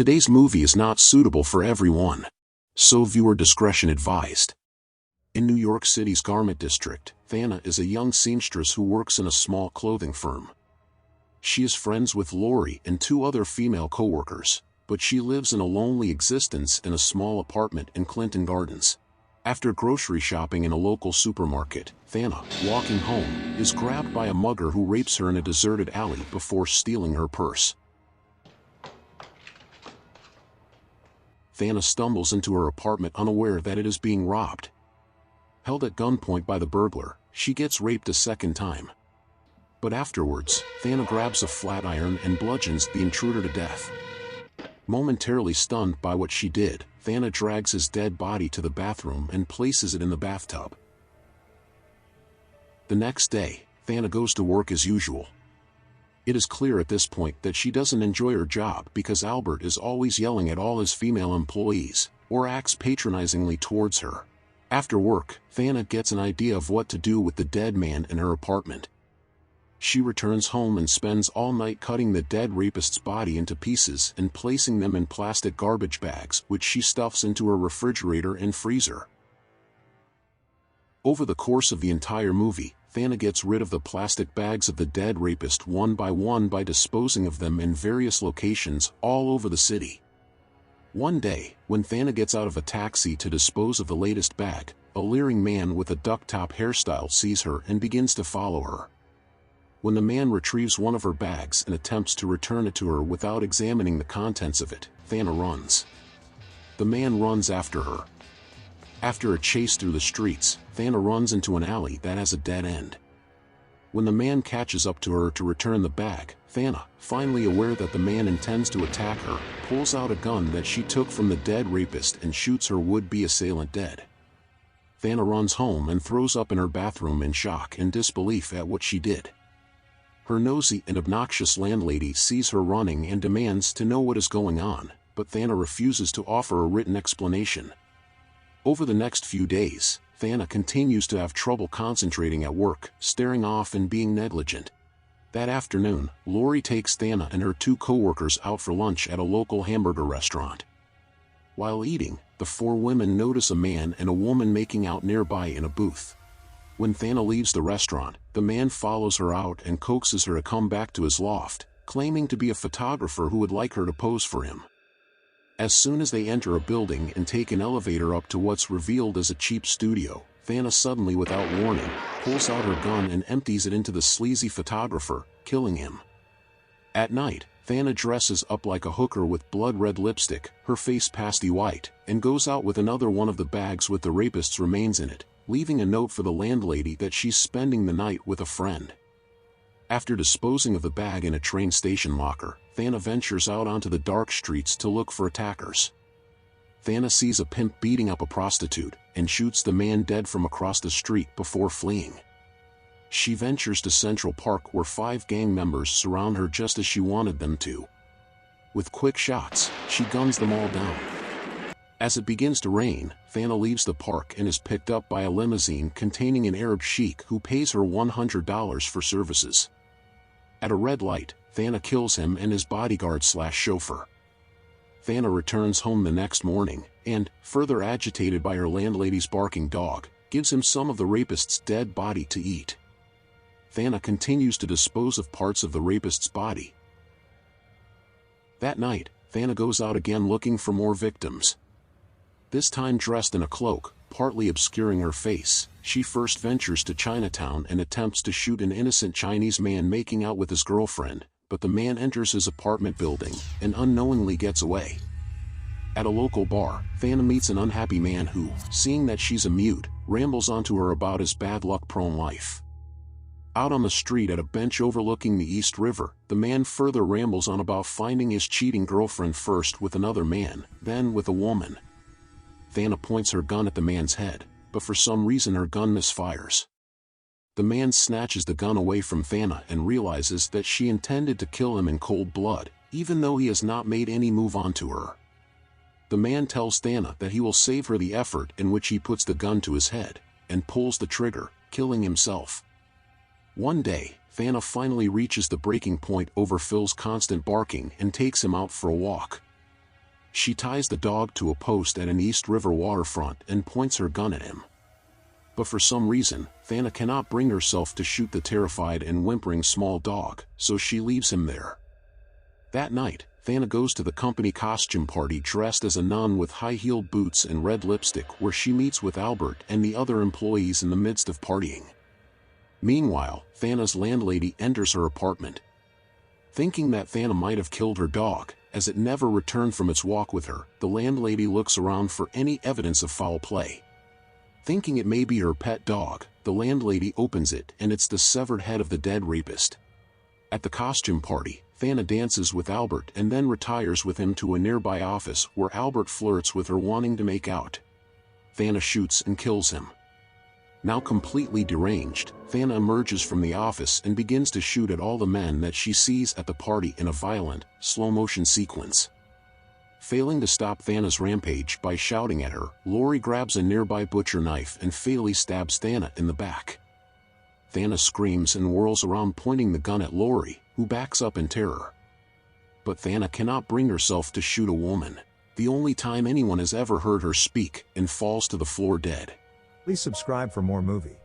Today's movie is not suitable for everyone, so viewer discretion advised. In New York City's garment district, Vanna is a young seamstress who works in a small clothing firm. She is friends with Lori and two other female co-workers, but she lives in a lonely existence in a small apartment in Clinton Gardens. After grocery shopping in a local supermarket, Vanna, walking home, is grabbed by a mugger who rapes her in a deserted alley before stealing her purse. Vanna stumbles into her apartment unaware that it is being robbed. Held at gunpoint by the burglar, she gets raped a second time. But afterwards, Vanna grabs a flat iron and bludgeons the intruder to death. Momentarily stunned by what she did, Vanna drags his dead body to the bathroom and places it in the bathtub. The next day, Vanna goes to work as usual. It is clear at this point that she doesn't enjoy her job because Albert is always yelling at all his female employees, or acts patronizingly towards her. After work, Vanna gets an idea of what to do with the dead man in her apartment. She returns home and spends all night cutting the dead rapist's body into pieces and placing them in plastic garbage bags which she stuffs into her refrigerator and freezer. Over the course of the entire movie, Vanna gets rid of the plastic bags of the dead rapist one by disposing of them in various locations all over the city. One day, when Vanna gets out of a taxi to dispose of the latest bag, a leering man with a duck-top hairstyle sees her and begins to follow her. When the man retrieves one of her bags and attempts to return it to her without examining the contents of it, Vanna runs. The man runs after her. After a chase through the streets, Vanna runs into an alley that has a dead end. When the man catches up to her to return the bag, Vanna, finally aware that the man intends to attack her, pulls out a gun that she took from the dead rapist and shoots her would-be assailant dead. Vanna runs home and throws up in her bathroom in shock and disbelief at what she did. Her nosy and obnoxious landlady sees her running and demands to know what is going on, but Vanna refuses to offer a written explanation. Over the next few days, Vanna continues to have trouble concentrating at work, staring off and being negligent. That afternoon, Lori takes Vanna and her two co-workers out for lunch at a local hamburger restaurant. While eating, the four women notice a man and a woman making out nearby in a booth. When Vanna leaves the restaurant, the man follows her out and coaxes her to come back to his loft, claiming to be a photographer who would like her to pose for him. As soon as they enter a building and take an elevator up to what's revealed as a cheap studio, Vanna suddenly, without warning, pulls out her gun and empties it into the sleazy photographer, killing him. At night, Vanna dresses up like a hooker with blood-red lipstick, her face pasty white, and goes out with another one of the bags with the rapist's remains in it, leaving a note for the landlady that she's spending the night with a friend. After disposing of the bag in a train station locker, Vanna ventures out onto the dark streets to look for attackers. Vanna sees a pimp beating up a prostitute, and shoots the man dead from across the street before fleeing. She ventures to Central Park where 5 gang members surround her just as she wanted them to. With quick shots, she guns them all down. As it begins to rain, Vanna leaves the park and is picked up by a limousine containing an Arab sheik who pays her $100 for services. At a red light, Vanna kills him and his bodyguard/chauffeur. Vanna returns home the next morning, and, further agitated by her landlady's barking dog, gives him some of the rapist's dead body to eat. Vanna continues to dispose of parts of the rapist's body. That night, Vanna goes out again looking for more victims. This time dressed in a cloak, partly obscuring her face, she first ventures to Chinatown and attempts to shoot an innocent Chinese man making out with his girlfriend, but the man enters his apartment building and unknowingly gets away. At a local bar, Vanna meets an unhappy man who, seeing that she's a mute, rambles onto her about his bad luck-prone life. Out on the street at a bench overlooking the East River, the man further rambles on about finding his cheating girlfriend first with another man, then with a woman. Vanna points her gun at the man's head, but for some reason her gun misfires. The man snatches the gun away from Vanna and realizes that she intended to kill him in cold blood, even though he has not made any move onto her. The man tells Vanna that he will save her the effort, in which he puts the gun to his head, and pulls the trigger, killing himself. One day, Vanna finally reaches the breaking point over Phil's constant barking and takes him out for a walk. She ties the dog to a post at an East River waterfront and points her gun at him. But for some reason, Thana cannot bring herself to shoot the terrified and whimpering small dog, so she leaves him there. That night, Thana goes to the company costume party dressed as a nun with high-heeled boots and red lipstick, where she meets with Albert and the other employees in the midst of partying. Meanwhile, Thana's landlady enters her apartment. Thinking that Thana might have killed her dog, as it never returned from its walk with her, the landlady looks around for any evidence of foul play. Thinking it may be her pet dog, the landlady opens it and it's the severed head of the dead rapist. At the costume party, Thana dances with Albert and then retires with him to a nearby office where Albert flirts with her, wanting to make out. Thana shoots and kills him. Now completely deranged, Thana emerges from the office and begins to shoot at all the men that she sees at the party in a violent, slow-motion sequence. Failing to stop Thana's rampage by shouting at her, Lori grabs a nearby butcher knife and fatally stabs Thana in the back. Thana screams and whirls around, pointing the gun at Lori, who backs up in terror. But Thana cannot bring herself to shoot a woman, the only time anyone has ever heard her speak, and falls to the floor dead. Please subscribe for more movie